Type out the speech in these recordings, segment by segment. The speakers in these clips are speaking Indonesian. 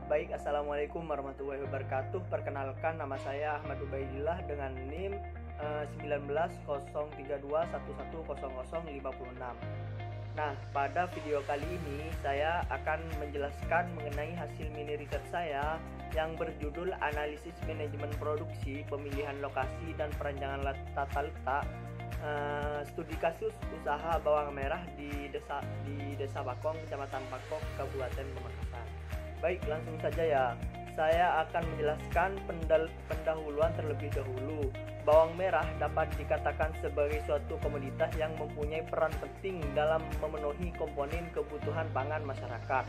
Baik, Assalamualaikum warahmatullahi wabarakatuh. Perkenalkan, nama saya Ahmad Ubaidillah dengan NIM 190321100056. Nah, pada video kali ini saya akan menjelaskan mengenai hasil mini riset saya yang berjudul Analisis Manajemen Produksi, Pemilihan Lokasi dan Perancangan Tata Letak Studi Kasus Usaha Bawang Merah di Desa Bakong, Kecamatan Bakong, Kabupaten Pamekasan. Baik, langsung saja ya. Saya akan menjelaskan pendahuluan terlebih dahulu. Bawang merah dapat dikatakan sebagai suatu komoditas yang mempunyai peran penting dalam memenuhi komponen kebutuhan pangan masyarakat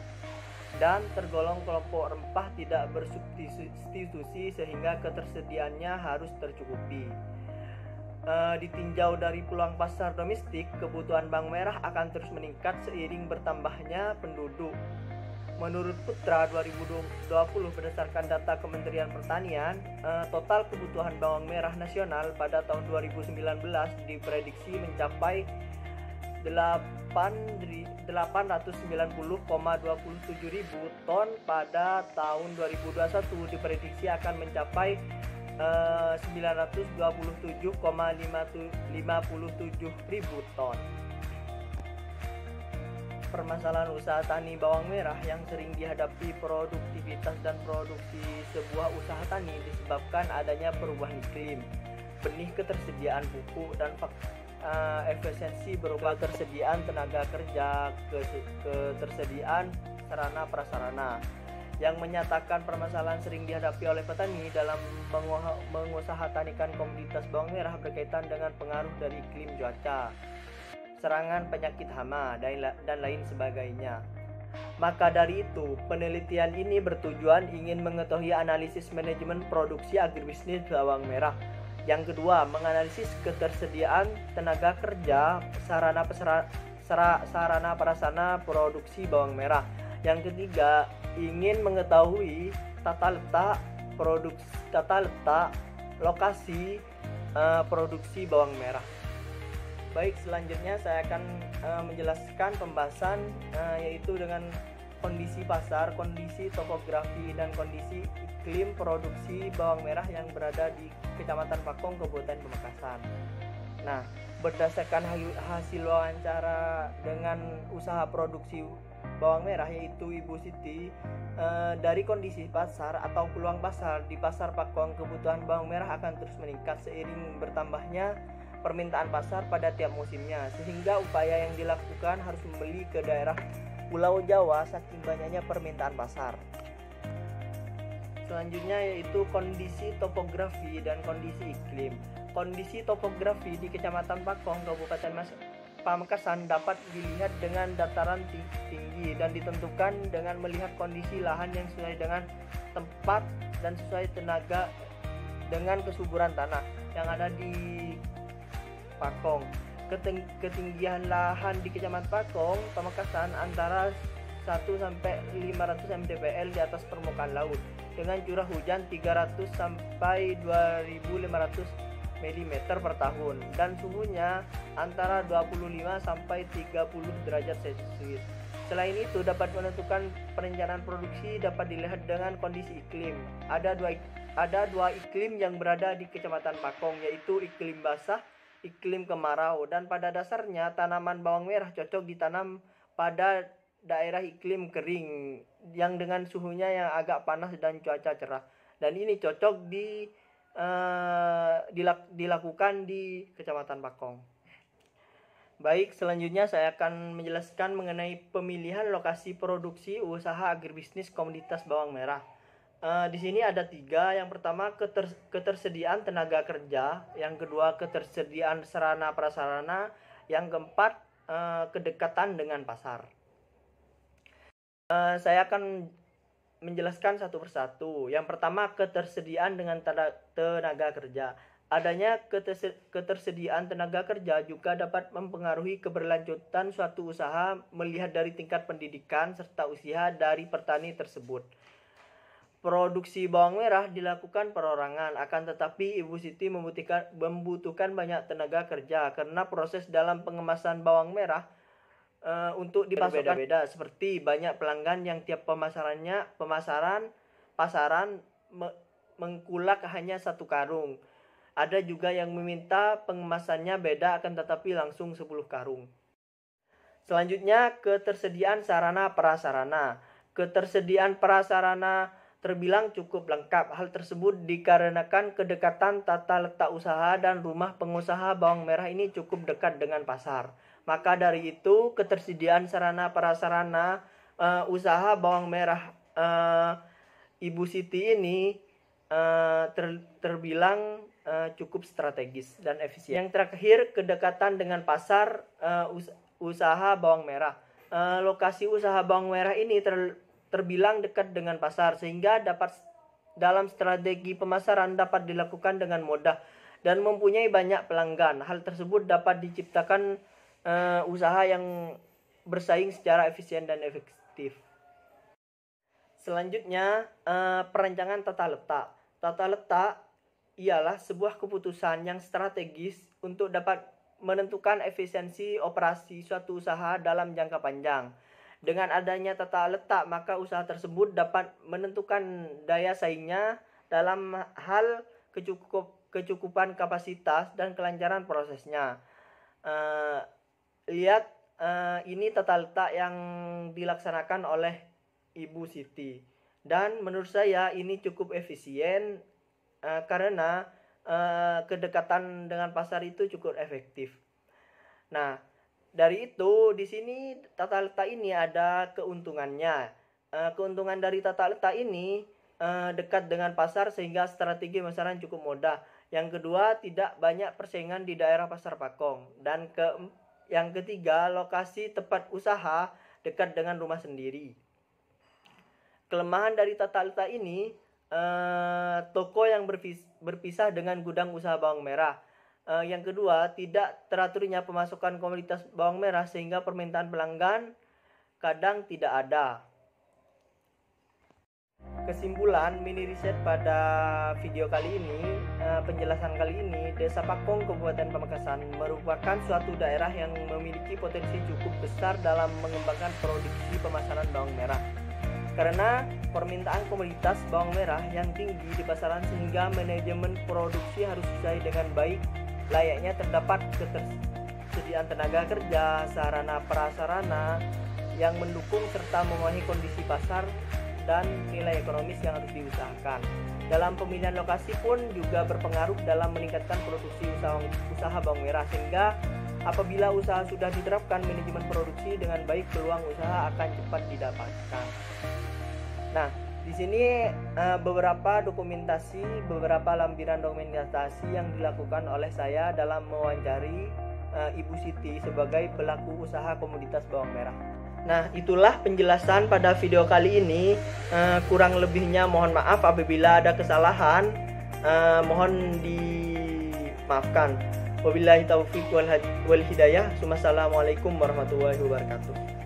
dan tergolong kelompok rempah tidak bersubstitusi sehingga ketersediaannya harus tercukupi. Ditinjau dari peluang pasar domestik, kebutuhan bawang merah akan terus meningkat seiring bertambahnya penduduk. Menurut Putra 2020 berdasarkan data Kementerian Pertanian, total kebutuhan bawang merah nasional pada tahun 2019 diprediksi mencapai 890,27 ribu ton. Pada tahun 2021 diprediksi akan mencapai 927,57 ribu ton. Permasalahan usaha tani bawang merah yang sering dihadapi produktivitas dan produksi sebuah usaha tani disebabkan adanya perubahan iklim, benih, ketersediaan pupuk, dan efisiensi berupa ketersediaan tenaga kerja, ketersediaan sarana prasarana, yang menyatakan permasalahan sering dihadapi oleh petani dalam mengusahatanikan komoditas bawang merah berkaitan dengan pengaruh dari iklim, cuaca, serangan penyakit hama, dan lain sebagainya. Maka dari itu, penelitian ini bertujuan ingin mengetahui analisis manajemen produksi agribisnis bawang merah. Yang kedua, menganalisis ketersediaan tenaga kerja, sarana prasarana produksi bawang merah. Yang ketiga, ingin mengetahui tata letak lokasi produksi bawang merah. Baik, selanjutnya saya akan menjelaskan pembahasan yaitu dengan kondisi pasar, kondisi topografi, dan kondisi iklim produksi bawang merah yang berada di Kecamatan Bakong, Kabupaten Pamekasan. Nah, berdasarkan hasil wawancara dengan usaha produksi bawang merah yaitu Ibu Siti, dari kondisi pasar atau peluang pasar di Pasar Bakong, kebutuhan bawang merah akan terus meningkat seiring bertambahnya permintaan pasar pada tiap musimnya, sehingga upaya yang dilakukan harus membeli ke daerah Pulau Jawa saking banyaknya permintaan pasar. Selanjutnya yaitu kondisi topografi dan kondisi iklim. Kondisi topografi di Kecamatan Bakong, Kabupaten Pamekasan dapat dilihat dengan dataran tinggi dan ditentukan dengan melihat kondisi lahan yang sesuai dengan tempat dan sesuai tenaga dengan kesuburan tanah yang ada di Bakong. Ketinggian lahan di Kecamatan Bakong, Pamekasan antara 1 sampai 500 mdpl di atas permukaan laut dengan curah hujan 300 sampai 2500 mm per tahun dan suhunya antara 25 sampai 30 derajat Celcius. Selain itu, dapat menentukan perencanaan produksi dapat dilihat dengan kondisi iklim. Ada dua iklim yang berada di Kecamatan Bakong, yaitu iklim basah, iklim kemarau, dan pada dasarnya tanaman bawang merah cocok ditanam pada daerah iklim kering yang dengan suhunya yang agak panas dan cuaca cerah, dan ini cocok dilakukan di Kecamatan Bakong. Baik, selanjutnya saya akan menjelaskan mengenai pemilihan lokasi produksi usaha agribisnis komoditas bawang merah. Di sini ada 3. Yang pertama, ketersediaan tenaga kerja. Yang kedua, ketersediaan sarana prasarana. Yang keempat, kedekatan dengan pasar. Saya akan menjelaskan satu persatu. Yang pertama, ketersediaan dengan tenaga kerja. Adanya ketersediaan tenaga kerja juga dapat mempengaruhi keberlanjutan suatu usaha melihat dari tingkat pendidikan serta usia dari petani tersebut. Produksi bawang merah dilakukan perorangan, akan tetapi Ibu Siti membutuhkan banyak tenaga kerja karena proses dalam pengemasan bawang merah untuk dipasarkan beda-beda, seperti banyak pelanggan yang tiap pasaran mengkulak hanya 1 karung. Ada juga yang meminta pengemasannya beda akan tetapi langsung 10 karung. Selanjutnya, ketersediaan sarana prasarana. Ketersediaan prasarana terbilang cukup lengkap. Hal tersebut dikarenakan kedekatan tata letak usaha dan rumah pengusaha bawang merah ini cukup dekat dengan pasar. Maka dari itu, ketersediaan sarana prasarana usaha bawang merah Ibu Siti ini terbilang cukup strategis dan efisien. Yang terakhir, kedekatan dengan pasar usaha bawang merah. Lokasi usaha bawang merah ini terbilang dekat dengan pasar, sehingga dalam strategi pemasaran dapat dilakukan dengan mudah dan mempunyai banyak pelanggan. Hal tersebut dapat diciptakan usaha yang bersaing secara efisien dan efektif. Selanjutnya, perancangan tata letak. Tata letak ialah sebuah keputusan yang strategis untuk dapat menentukan efisiensi operasi suatu usaha dalam jangka panjang. Dengan adanya tata letak, maka usaha tersebut dapat menentukan daya saingnya dalam hal kecukupan kapasitas dan kelancaran prosesnya. Lihat, ini tata letak yang dilaksanakan oleh Ibu Siti. Dan menurut saya ini cukup efisien karena kedekatan dengan pasar itu cukup efektif. Nah, dari itu di sini tata letak ini ada keuntungannya. Keuntungan dari tata letak ini dekat dengan pasar sehingga strategi pemasaran cukup mudah. Yang kedua, tidak banyak persaingan di daerah Pasar Pakong. Dan yang ketiga, lokasi tempat usaha dekat dengan rumah sendiri. Kelemahan dari tata letak ini, toko yang berpisah dengan gudang usaha bawang merah. Yang kedua, tidak teraturnya pemasukan komoditas bawang merah sehingga permintaan pelanggan kadang tidak ada. Kesimpulan mini riset pada video kali ini, penjelasan kali ini, Desa Pakong, Kabupaten Pamekasan merupakan suatu daerah yang memiliki potensi cukup besar dalam mengembangkan produksi pemasaran bawang merah. Karena permintaan komoditas bawang merah yang tinggi di pasaran sehingga manajemen produksi harus sesuai dengan baik. Layaknya terdapat ketersediaan tenaga kerja, sarana prasarana yang mendukung serta memenuhi kondisi pasar dan nilai ekonomis yang harus diusahakan. Dalam pemilihan lokasi pun juga berpengaruh dalam meningkatkan produksi usaha bawang merah, sehingga apabila usaha sudah diterapkan manajemen produksi dengan baik, peluang usaha akan cepat didapatkan. Nah, di sini beberapa lampiran dokumentasi yang dilakukan oleh saya dalam mewawancari Ibu Siti sebagai pelaku usaha komoditas bawang merah. Nah, itulah penjelasan pada video kali ini. Kurang lebihnya mohon maaf apabila ada kesalahan, mohon dimaafkan. Wabillahi taufiq wal hidayah. Wassalamualaikum warahmatullahi wabarakatuh.